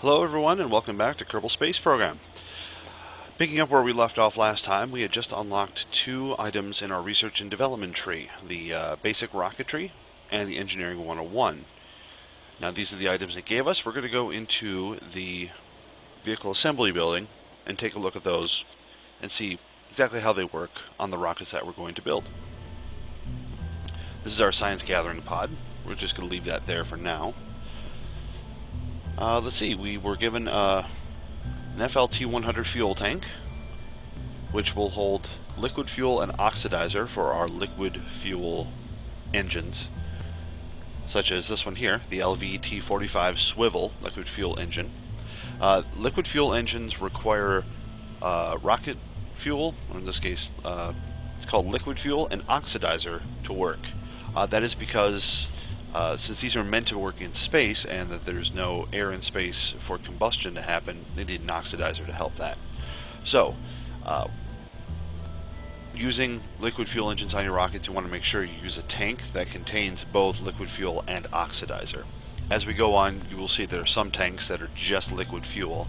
Hello everyone and welcome back to Kerbal Space Program. Picking up where we left off last time, we had just unlocked two items in our research and development tree, the basic rocketry and the engineering 101. Now these are the items it gave us. We're going to go into the vehicle assembly building and take a look at those and see exactly how they work on the rockets that we're going to build. This is our science gathering pod. We're just going to leave that there for now. Let's see, we were given an FLT-100 fuel tank, which will hold liquid fuel and oxidizer for our liquid fuel engines, such as this one here, the LVT-45 swivel liquid fuel engine. Liquid fuel engines require rocket fuel, or in this case, it's called liquid fuel and oxidizer to work. That is because since these are meant to work in space and that there's no air in space for combustion to happen, they need an oxidizer to help that. So, using liquid fuel engines on your rockets, you want to make sure you use a tank that contains both liquid fuel and oxidizer. As we go on, you will see there are some tanks that are just liquid fuel,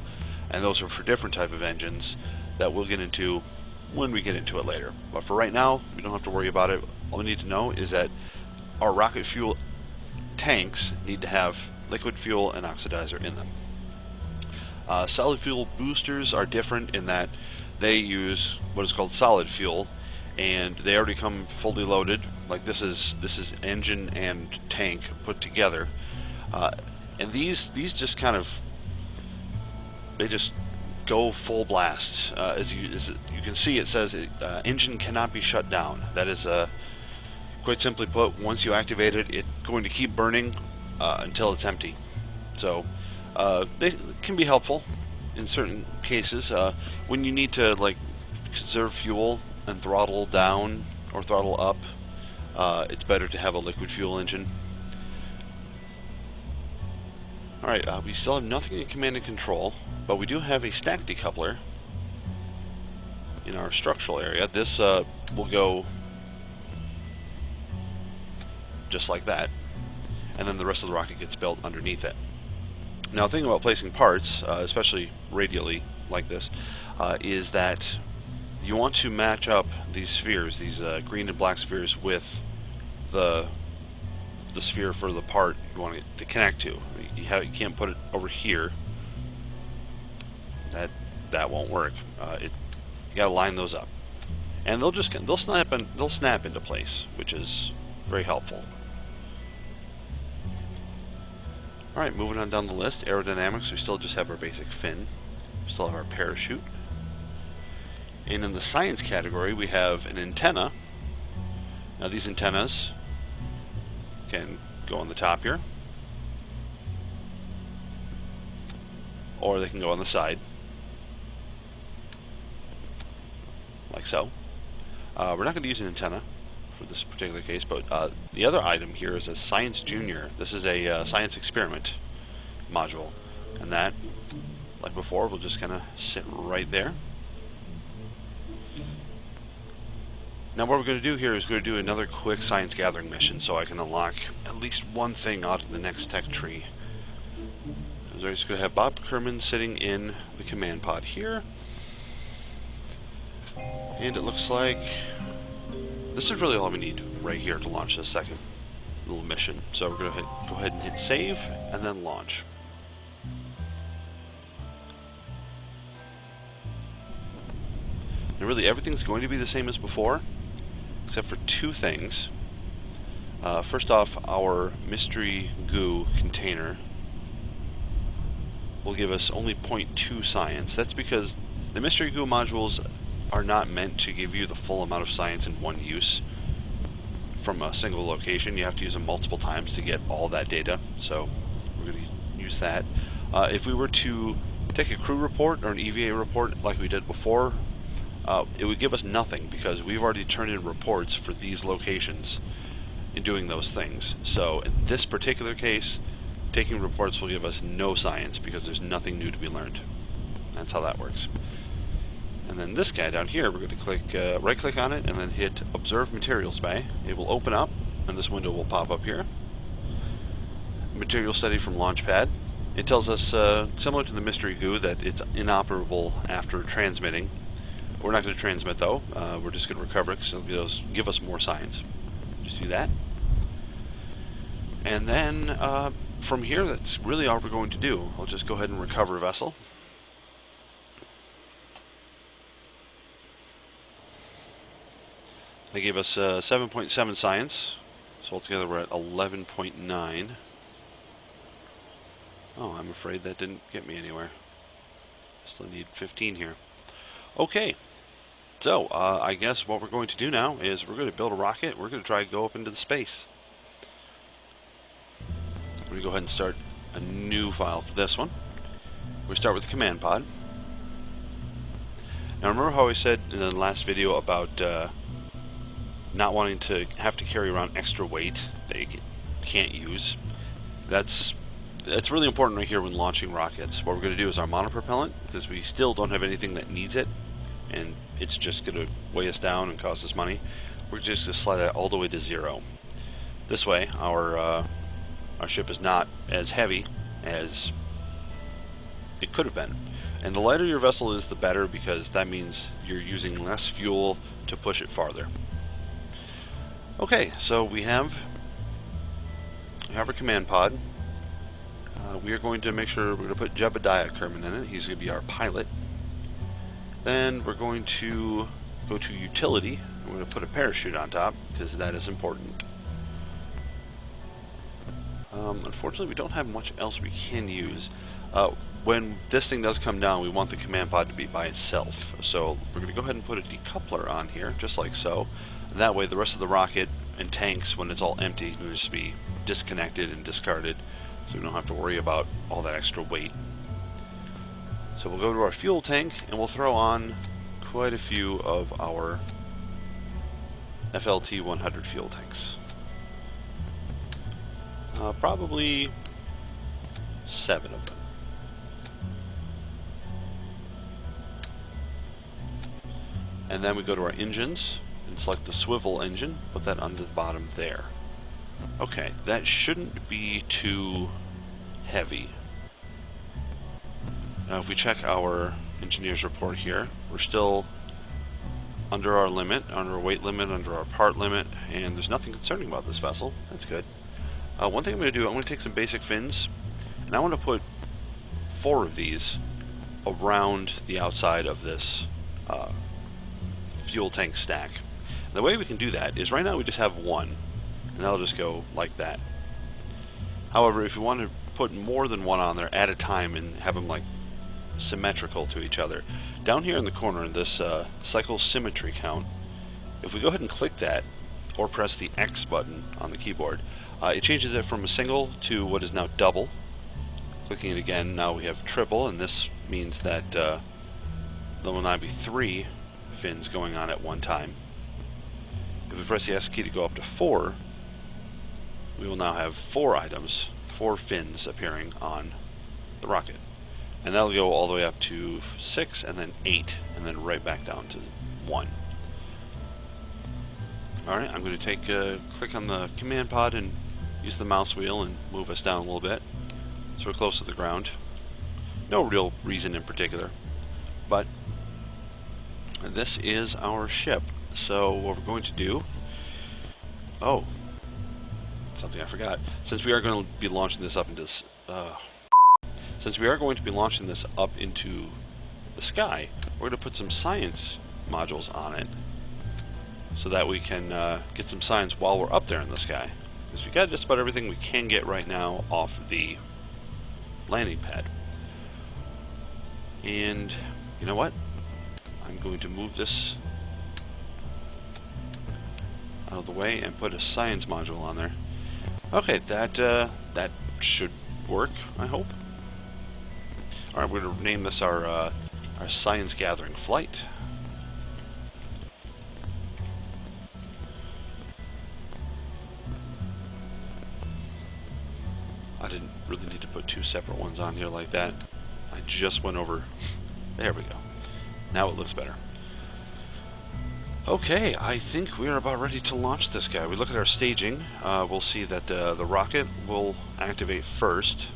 and those are for different type of engines that we'll get into when we get into it later. But for right now, we don't have to worry about it. All we need to know is that our rocket fuel tanks need to have liquid fuel and oxidizer in them. Solid fuel boosters are different in that they use what is called solid fuel, and they already come fully loaded. Like this is engine and tank put together, and these just kind of they just go full blast. As you can see, it says engine cannot be shut down. That is quite simply put, once you activate it, it's going to keep burning until it's empty. So they can be helpful in certain cases when you need to conserve fuel and throttle down or throttle up. It's better to have a liquid fuel engine. Alright, we still have nothing in command and control, but we do have a stack decoupler in our structural area. This will go just like that, and then the rest of the rocket gets built underneath it. Now, the thing about placing parts, especially radially like this, is that you want to match up these spheres, these green and black spheres, with the sphere for the part you want it to connect to. You can't put it over here. That won't work. You gotta line those up, and they'll snap into place, which is very helpful. Alright, moving on down the list. Aerodynamics, we still just have our basic fin. We still have our parachute. And in the science category, we have an antenna. Now these antennas can go on the top here, or they can go on the side, like so. We're not going to use an antenna for this particular case, but the other item here is a Science Junior. This is a science experiment module, and that, like before, will just kind of sit right there. Now what we're going to do here is we're going to do another quick science gathering mission so I can unlock at least one thing out of the next tech tree. So we're just going to have Bob Kerman sitting in the command pod here, and it looks like this is really all we need right here to launch this second little mission. So we're going to go ahead and hit save and then launch. And really everything's going to be the same as before, except for two things. First off, our mystery goo container will give us only 0.2 science. That's because the mystery goo modules are not meant to give you the full amount of science in one use from a single location. You have to use them multiple times to get all that data, so we're going to use that. If we were to take a crew report or an EVA report like we did before, it would give us nothing because we've already turned in reports for these locations in doing those things. So in this particular case, taking reports will give us no science because there's nothing new to be learned. That's how that works. And then this guy down here, we're going to click, right-click on it, and then hit Observe Materials Bay. It will open up, and this window will pop up here. Material study from Launchpad, It tells us, similar to the mystery goo, that it's inoperable after transmitting. We're not going to transmit though, we're just going to recover it, so it'll give us more science. Just do that. And then, from here, that's really all we're going to do. I'll just go ahead and recover a vessel. They gave us 7.7 science, so altogether we're at 11.9. Oh, I'm afraid that didn't get me anywhere. Still need 15 here. Okay, so I guess what we're going to do now is we're going to build a rocket. We're going to try to go up into the space. We're going to go ahead and start a new file for this one. We start with the command pod. Now remember how I said in the last video about not wanting to have to carry around extra weight that you can't use? That's really important right here when launching rockets. What we're going to do is our monopropellant, because we still don't have anything that needs it, and it's just going to weigh us down and cost us money. We're just going to slide that all the way to 0. This way, our ship is not as heavy as it could have been. And the lighter your vessel is, the better, because that means you're using less fuel to push it farther. Okay, so we have our command pod. We are going to make sure we're going to put Jebediah Kerman in it. He's going to be our pilot. Then we're going to go to utility. We're going to put a parachute on top, because that is important. Unfortunately, we don't have much else we can use. When this thing does come down, we want the command pod to be by itself. So we're going to go ahead and put a decoupler on here, just like so. That way the rest of the rocket and tanks, when it's all empty, can just be disconnected and discarded, so we don't have to worry about all that extra weight. So we'll go to our fuel tank, and we'll throw on quite a few of our FLT 100 fuel tanks. Probably 7 of them. And then we go to our engines and select the swivel engine, put that under the bottom there. Okay, that shouldn't be too heavy. Now if we check our engineer's report here, we're still under our limit, under our weight limit, under our part limit, and there's nothing concerning about this vessel. That's good. One thing I'm going to do, I'm going to take some basic fins, and I want to put 4 of these around the outside of this fuel tank stack. And the way we can do that is, right now we just have 1, and that'll just go like that. However, if you want to put more than 1 on there at a time and have them like symmetrical to each other, down here in the corner in this cycle symmetry count, if we go ahead and click that, or press the X button on the keyboard, it changes it from a single to what is now double. Clicking it again, now we have triple, and this means that there will now be 3 fins going on at one time. If we press the S key to go up to 4, we will now have 4 items, 4 fins appearing on the rocket. And that'll go all the way up to 6, and then 8, and then right back down to 1. Alright, I'm going to take click on the command pod and use the mouse wheel and move us down a little bit, so we're close to the ground. No real reason in particular, but this is our ship. So what we're going to do, oh, something I forgot. Since we are going to be launching this up into the sky, we're going to put some science modules on it, so that we can get some science while we're up there in the sky. Because we got just about everything we can get right now off the landing pad. And you know what? I'm going to move this out of the way and put a science module on there. Okay, that should work, I hope. Alright, we're going to name this our science gathering flight. I didn't really need to put 2 separate ones on here like that. I just went over. There we go. Now it looks better. Okay, I think we are about ready to launch this guy. We look at our staging. We'll see that the rocket will activate first.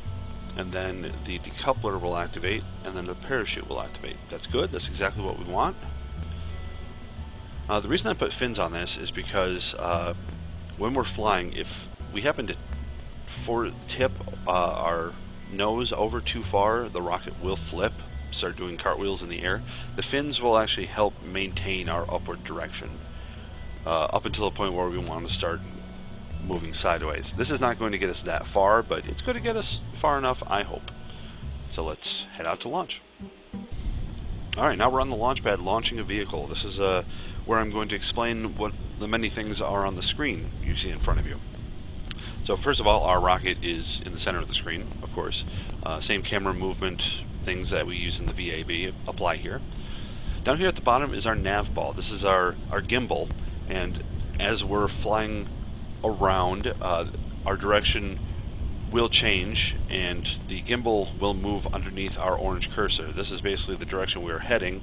and then the decoupler will activate, and then the parachute will activate. That's good. That's exactly what we want. The reason I put fins on this is because when we're flying, if we happen to tip our nose over too far, the rocket will flip, start doing cartwheels in the air. The fins will actually help maintain our upward direction up until the point where we want to start moving sideways. This is not going to get us that far, but it's going to get us far enough, I hope. So let's head out to launch. Alright, now we're on the launch pad launching a vehicle. This is where I'm going to explain what the many things are on the screen you see in front of you. So first of all, our rocket is in the center of the screen, of course. Same camera movement, things that we use in the VAB apply here. Down here at the bottom is our nav ball. This is our gimbal, and as we're flying around, our direction will change, and the gimbal will move underneath our orange cursor. This is basically the direction we are heading.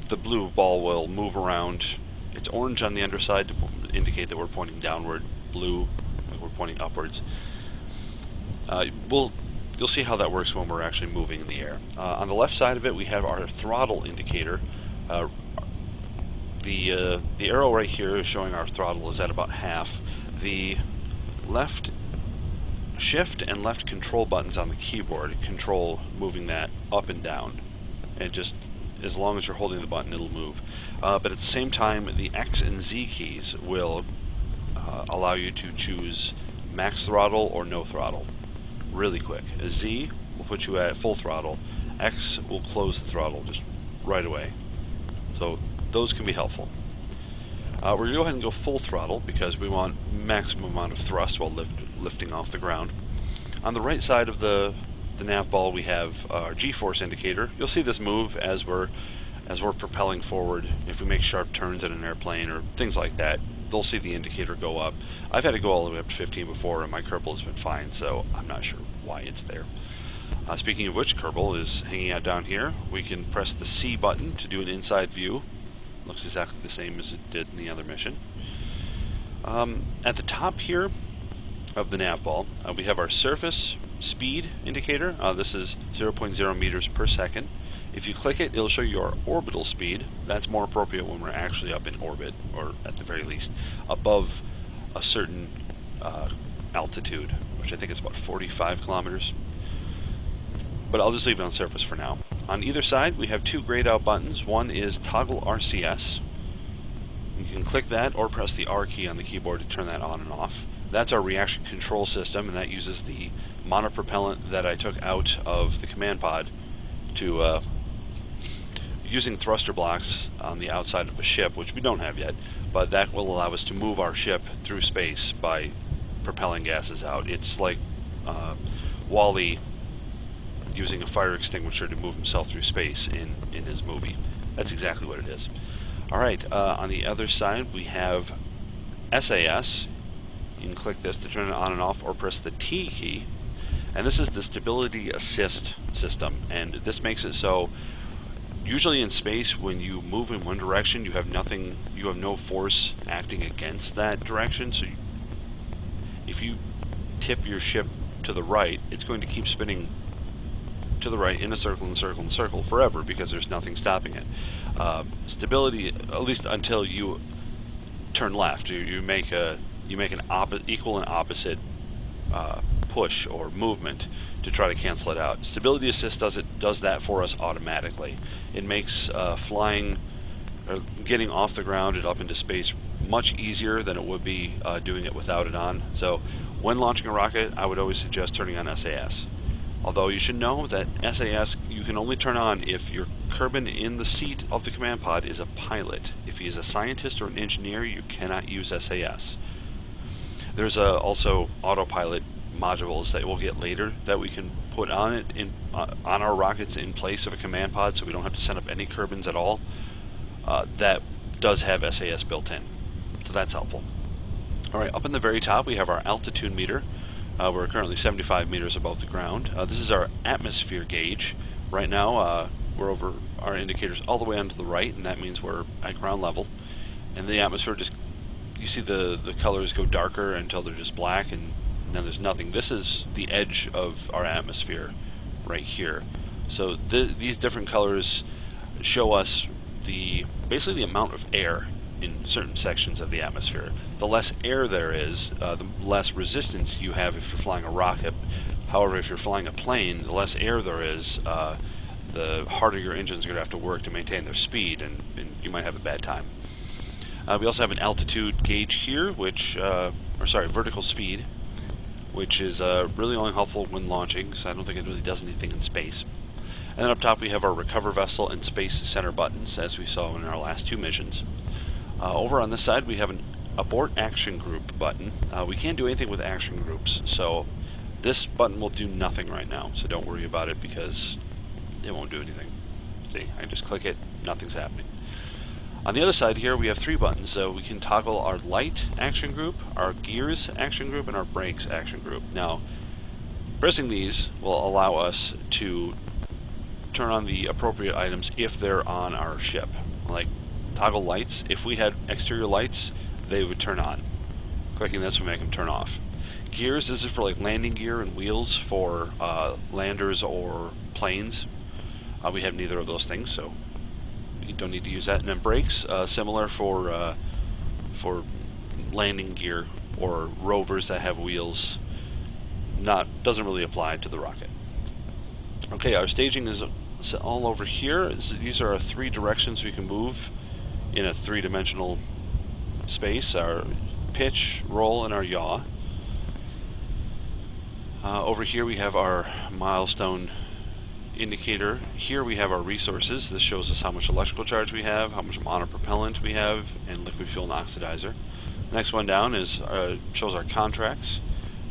The blue ball will move around. It's orange on the underside to indicate that we're pointing downward, blue like we're pointing upwards. You'll see how that works when we're actually moving in the air. On the left side of it, we have our throttle indicator. The arrow right here is showing our throttle is at about half. The left shift and left control buttons on the keyboard control moving that up and down. And just as long as you're holding the button, it'll move. But at the same time, the X and Z keys will allow you to choose max throttle or no throttle really quick. A Z will put you at full throttle. X will close the throttle just right away. So those can be helpful. We're going to go ahead and go full throttle because we want maximum amount of thrust while lifting off the ground. On the right side of the nav ball, we have our G-force indicator. You'll see this move as we're propelling forward. If we make sharp turns in an airplane or things like that, they'll see the indicator go up. I've had to go all the way up to 15 before, and my Kerbal has been fine, so I'm not sure why it's there. Speaking of which, Kerbal is hanging out down here. We can press the C button to do an inside view. Looks exactly the same as it did in the other mission. At the top here of the nav ball, we have our surface speed indicator. This is 0.0 meters per second. If you click it, it'll show you our orbital speed. That's more appropriate when we're actually up in orbit, or at the very least above a certain altitude, which I think is about 45 kilometers. But I'll just leave it on surface for now. On either side, we have two grayed out buttons. One is toggle RCS. You can click that or press the R key on the keyboard to turn that on and off. That's our reaction control system, and that uses the monopropellant that I took out of the command pod to using thruster blocks on the outside of a ship, which we don't have yet, but that will allow us to move our ship through space by propelling gases out. It's like Wall-E using a fire extinguisher to move himself through space in his movie. That's exactly what it is. Alright, on the other side we have SAS. You can click this to turn it on and off, or press the T key. And this is the stability assist system, and this makes it so usually in space when you move in one direction you have no force acting against that direction, so if you tip your ship to the right, it's going to keep spinning to the right in a circle and circle and circle forever because there's nothing stopping it. Stability, at least until you turn left, you make an equal and opposite push or movement to try to cancel it out. Stability assist does that for us automatically. It makes flying or getting off the ground and up into space much easier than it would be doing it without it on. So when launching a rocket, I would always suggest turning on SAS. Although you should know that SAS you can only turn on if your Kerbin in the seat of the command pod is a pilot. If he is a scientist or an engineer, you cannot use SAS. There's also autopilot modules that we'll get later that we can put on it on our rockets in place of a command pod, so we don't have to set up any Kerbins at all. That does have SAS built in, so that's helpful. Alright, up in the very top we have our altitude meter. We're currently 75 meters above the ground. This is our atmosphere gauge. Right now we're over our indicators all the way onto the right, and that means we're at ground level. And the atmosphere you see the colors go darker until they're just black, and now there's nothing. This is the edge of our atmosphere right here. So these different colors show us basically the amount of air in certain sections of the atmosphere. The less air there is, the less resistance you have if you're flying a rocket. However, if you're flying a plane, the less air there is, the harder your engines are going to have to work to maintain their speed, and you might have a bad time. We also have an altitude gauge here, vertical speed, which is really only helpful when launching, because I don't think it really does anything in space. And then up top we have our recover vessel and space center buttons, as we saw in our last two missions. Over on this side we have an abort action group button. We can't do anything with action groups, so this button will do nothing right now, so don't worry about it because it won't do anything. See, I just click it, nothing's happening. On the other side here we have three buttons, so we can toggle our light action group, our gears action group, and our brakes action group. Now, pressing these will allow us to turn on the appropriate items if they're on our ship. Like toggle lights, if we had exterior lights, they would turn on. Clicking this will make them turn off. Gears, this is for like landing gear and wheels for landers or planes. We have neither of those things, so you don't need to use that. And then brakes, similar for landing gear or rovers that have wheels. Doesn't really apply to the rocket. Okay, our staging is all over here. These are our three directions we can move in a three-dimensional space: our pitch, roll, and our yaw. Over here we have our milestone indicator. Here we have our resources. This shows us how much electrical charge we have, how much monopropellant we have, and liquid fuel and oxidizer. The next one down is shows our contracts.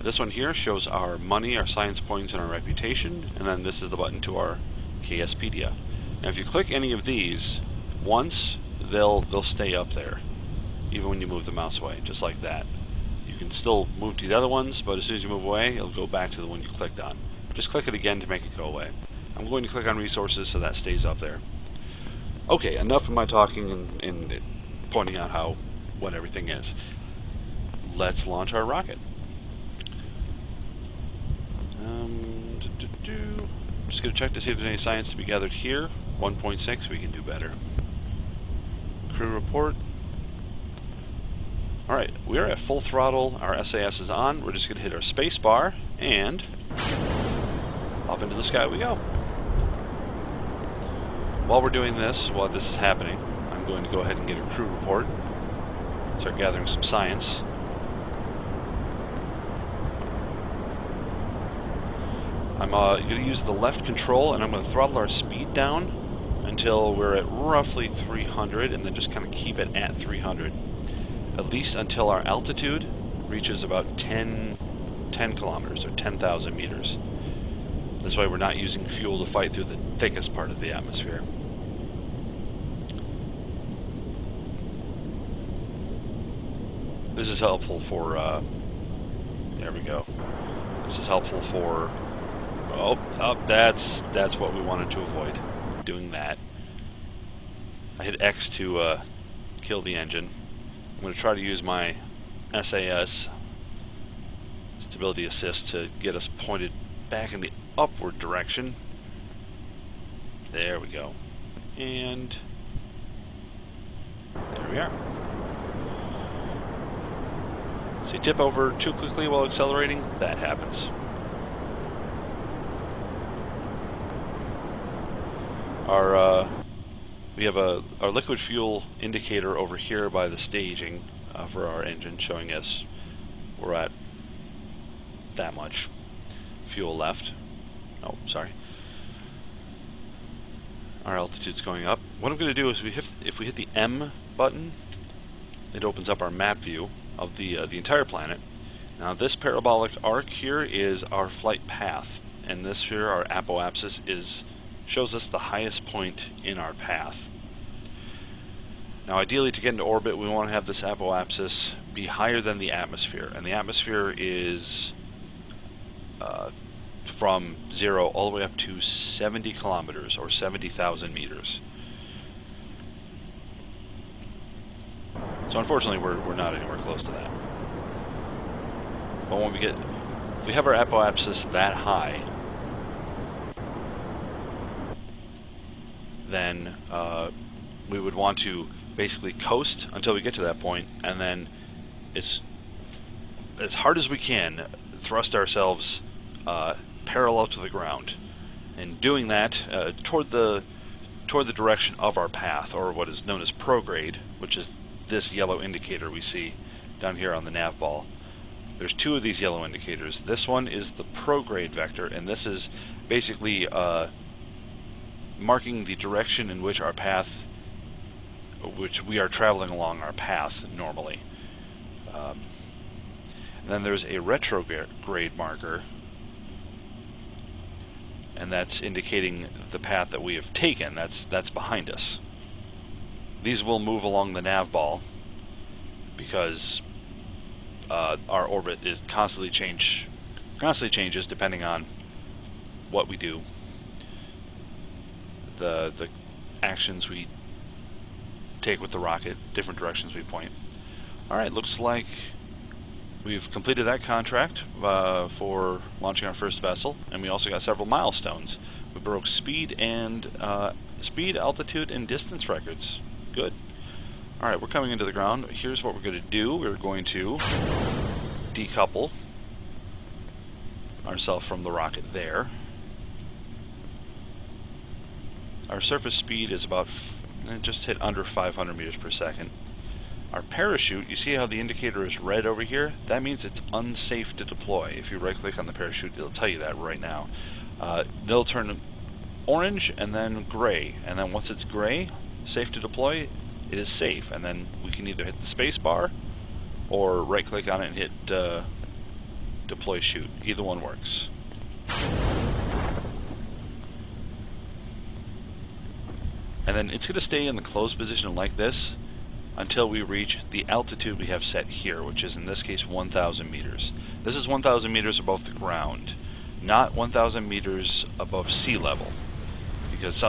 This one here shows our money, our science points, and our reputation, and then this is the button to our KSpedia. Now if you click any of these once, they'll stay up there, even when you move the mouse away, just like that. You can still move to the other ones, but as soon as you move away, it'll go back to the one you clicked on. Just click it again to make it go away. I'm going to click on resources so that stays up there. Okay, enough of my talking and pointing out what everything is. Let's launch our rocket. Just going to check to see if there's any science to be gathered here. 1.6, we can do better. Crew report. Alright, we are at full throttle. Our SAS is on. We're just going to hit our space bar and up into the sky we go. While we're doing this, while this is happening, I'm going to go ahead and get a crew report. Start gathering some science. I'm going to use the left control, and I'm going to throttle our speed down until we're at roughly 300, and then just kind of keep it at 300. At least until our altitude reaches about 10 kilometers, or 10,000 meters. This way we're not using fuel to fight through the thickest part of the atmosphere. This is helpful for, there we go. This is helpful for, that's what we wanted to avoid, doing that. I hit X to kill the engine. I'm going to try to use my SAS, stability assist, to get us pointed back in the upward direction. There we go. And there we are. So you tip over too quickly while accelerating, that happens. We have our liquid fuel indicator over here by the staging for our engine, showing us we're at that much fuel left. Oh, sorry. Our altitude's going up. What I'm going to do is if we hit the M button, it opens up our map view of the entire planet. Now this parabolic arc here is our flight path, and this here, our apoapsis, shows us the highest point in our path. Now ideally, to get into orbit, we want to have this apoapsis be higher than the atmosphere, and the atmosphere is from 0 all the way up to 70 kilometers or 70,000 meters. So unfortunately we're not anywhere close to that. But when we get we have our apoapsis that high, then we would want to basically coast until we get to that point, and then as hard as we can thrust ourselves parallel to the ground, and doing that toward the direction of our path, or what is known as prograde, which is this yellow indicator we see down here on the nav ball. There's two of these yellow indicators. This one is the prograde vector, and this is basically marking the direction in which our path, which we are traveling along our path normally. And then there's a retrograde marker, and that's indicating the path that we have taken. That's behind us. These will move along the nav ball because our orbit is constantly changes depending on what we do, the actions we take with the rocket, different directions we point. All right, looks like we've completed that contract for launching our first vessel, and we also got several milestones. We broke speed, altitude, and distance records. Good. All right, we're coming into the ground. Here's what we're going to do. We're going to decouple ourselves from the rocket there. Our surface speed is about just hit under 500 meters per second. Our parachute, you see how the indicator is red over here? That means it's unsafe to deploy. If you right-click on the parachute, it'll tell you that right now. They'll turn orange and then gray, and then once it's gray, safe to deploy, it is safe, and then we can either hit the space bar or right-click on it and hit deploy chute. Either one works. And then it's going to stay in the closed position like this until we reach the altitude we have set here, which is in this case 1,000 meters. This is 1,000 meters above the ground, not 1,000 meters above sea level, because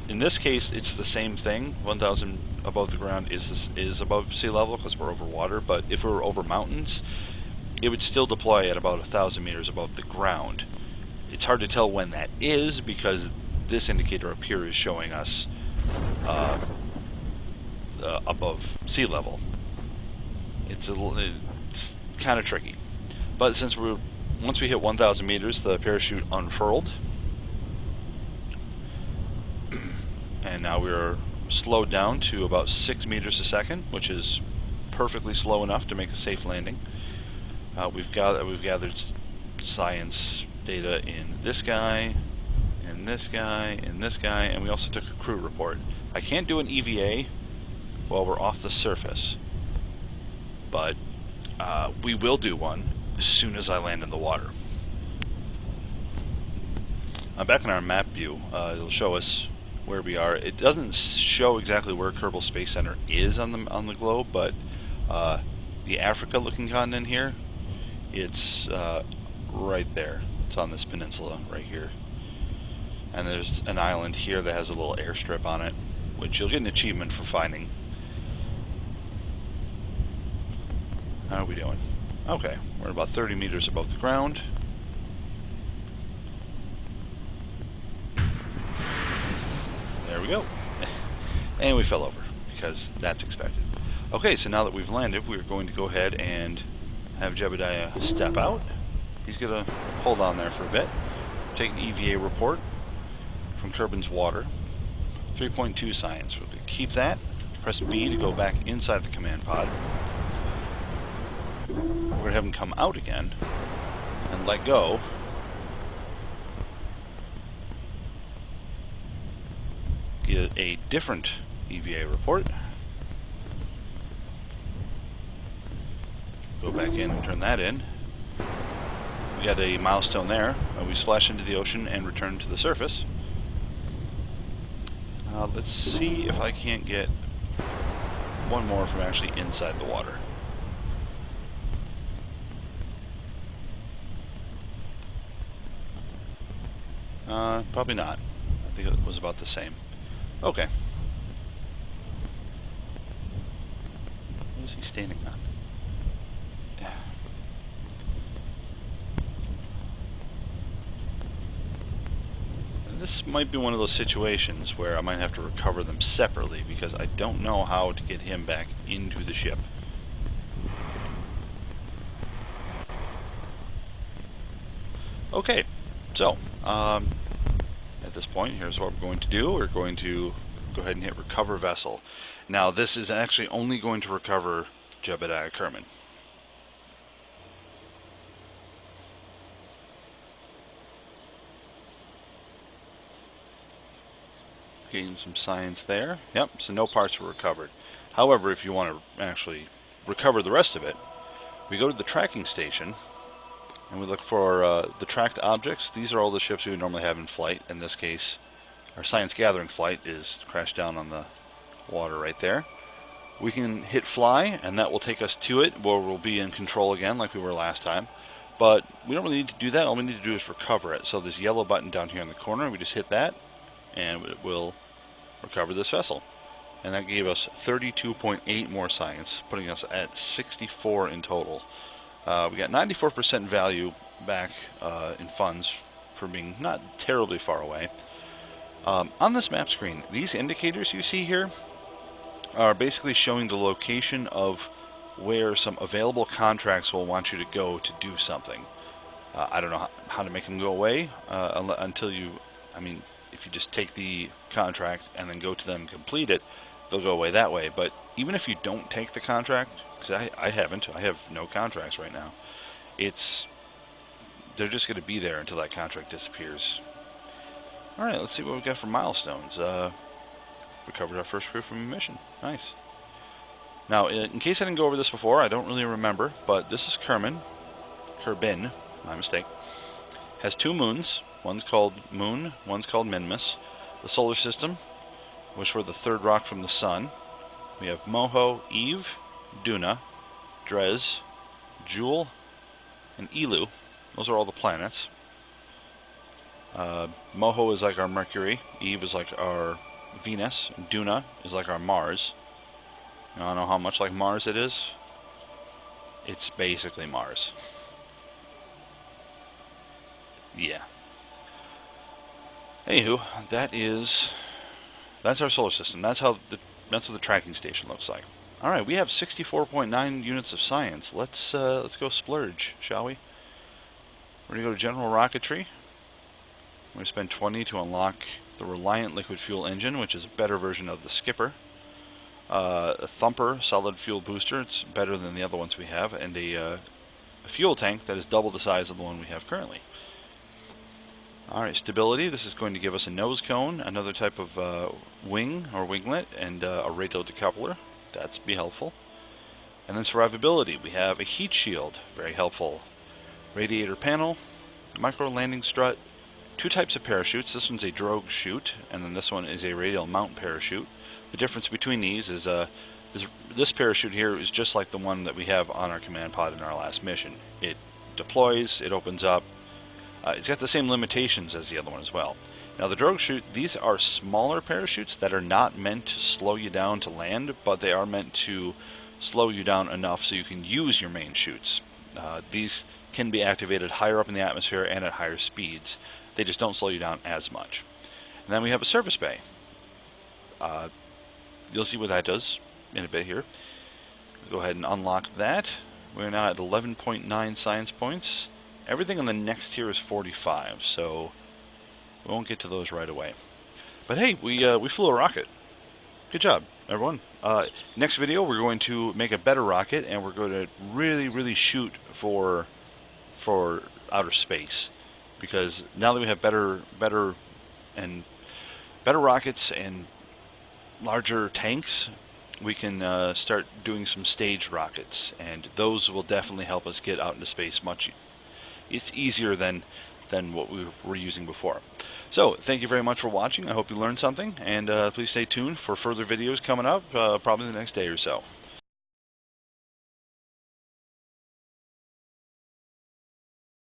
in this case it's the same thing. 1,000 above the ground is above sea level because we're over water, but if we were over mountains, it would still deploy at about 1,000 meters above the ground. It's hard to tell when that is because this indicator up here is showing us above sea level. It's kind of tricky, but since once we hit 1,000 meters, the parachute unfurled, and now we're slowed down to about 6 meters a second, which is perfectly slow enough to make a safe landing. We've gathered science data in this guy, in this guy, in this guy, and we also took a crew report. I can't do an EVA while we're off the surface, but we will do one as soon as I land in the water. Back in our map view, it'll show us where we are. It doesn't show exactly where Kerbal Space Center is on the globe, but the Africa-looking continent here, it's right there. It's on this peninsula right here. And there's an island here that has a little airstrip on it, which you'll get an achievement for finding. How are we doing? Okay, we're about 30 meters above the ground. There we go. And we fell over, because that's expected. Okay, so now that we've landed, we're going to go ahead and have Jebediah step out. He's going to hold on there for a bit. Take an EVA report from Kerbin's water. 3.2 science. We'll keep that. Press B to go back inside the command pod. We're going to have him come out again and let go. Get a different EVA report. Go back in and turn that in. We got a milestone there. We splash into the ocean and return to the surface. Let's see if I can't get one more from actually inside the water. Probably not. I think it was about the same. Okay. What is he standing on? Yeah. this might be one of those situations where I might have to recover them separately because I don't know how to get him back into the ship. Okay, so at this point, here's what we're going to do. We're going to go ahead and hit recover vessel. Now this is actually only going to recover Jebediah Kerman. Getting some science there. Yep, so no parts were recovered. However, if you want to actually recover the rest of it, we go to the tracking station and we look for the tracked objects. These are all the ships we would normally have in flight. In this case, our science gathering flight is crashed down on the water right there. We can hit fly, and that will take us to it, where we'll be in control again like we were last time. But we don't really need to do that. All we need to do is recover it. So this yellow button down here in the corner, we just hit that, and it will recover this vessel. And that gave us 32.8 more science, putting us at 64 in total. We got 94% value back in funds for being not terribly far away. On this map screen, these indicators you see here are basically showing the location of where some available contracts will want you to go to do something. I don't know how to make them go away until you, if you just take the contract and then go to them and complete it, they'll go away that way. But even if you don't take the contract, because I haven't, I have no contracts right now, they're just going to be there until that contract disappears. Alright, let's see what we got for milestones. We covered our first crew from a mission. Nice. Now, in case I didn't go over this before, I don't really remember, but this is Kerbin, my mistake. Has 2 moons. One's called Moon, one's called Minmus. The solar system, which we're the 3rd rock from the sun. We have Moho, Eve, Duna, Drez, Jewel, and Elu. Those are all the planets. Moho is like our Mercury, Eve is like our Venus, Duna is like our Mars. I don't know how much like Mars it is. It's basically Mars. Yeah. Anywho, that's our solar system. That's what the tracking station looks like. All right, we have 64.9 units of science. Let's go splurge, shall we? We're gonna go to General Rocketry. We're gonna spend 20 to unlock the Reliant liquid fuel engine, which is a better version of the Skipper. A Thumper solid fuel booster. It's better than the other ones we have, and a fuel tank that is double the size of the one we have currently. Alright, stability. This is going to give us a nose cone, another type of wing or winglet, and a radial decoupler. That's be helpful. And then survivability. We have a heat shield, very helpful. Radiator panel, micro landing strut, 2 types of parachutes. This one's a drogue chute, and then this one is a radial mount parachute. The difference between these is this parachute here is just like the one that we have on our command pod in our last mission. It deploys, it opens up. It's got the same limitations as the other one as well. Now the drogue chute, these are smaller parachutes that are not meant to slow you down to land, but they are meant to slow you down enough so you can use your main chutes. These can be activated higher up in the atmosphere and at higher speeds. They just don't slow you down as much. And then we have a service bay. You'll see what that does in a bit here. Go ahead and unlock that. We're now at 11.9 science points. Everything on the next tier is 45, so we won't get to those right away. But hey, we flew a rocket. Good job, everyone. Next video, we're going to make a better rocket, and we're going to really shoot for outer space. Because now that we have better rockets and larger tanks, we can start doing some staged rockets, and those will definitely help us get out into space much. It's easier than what we were using before. So thank you very much for watching. I hope you learned something, and please stay tuned for further videos coming up, probably the next day or so.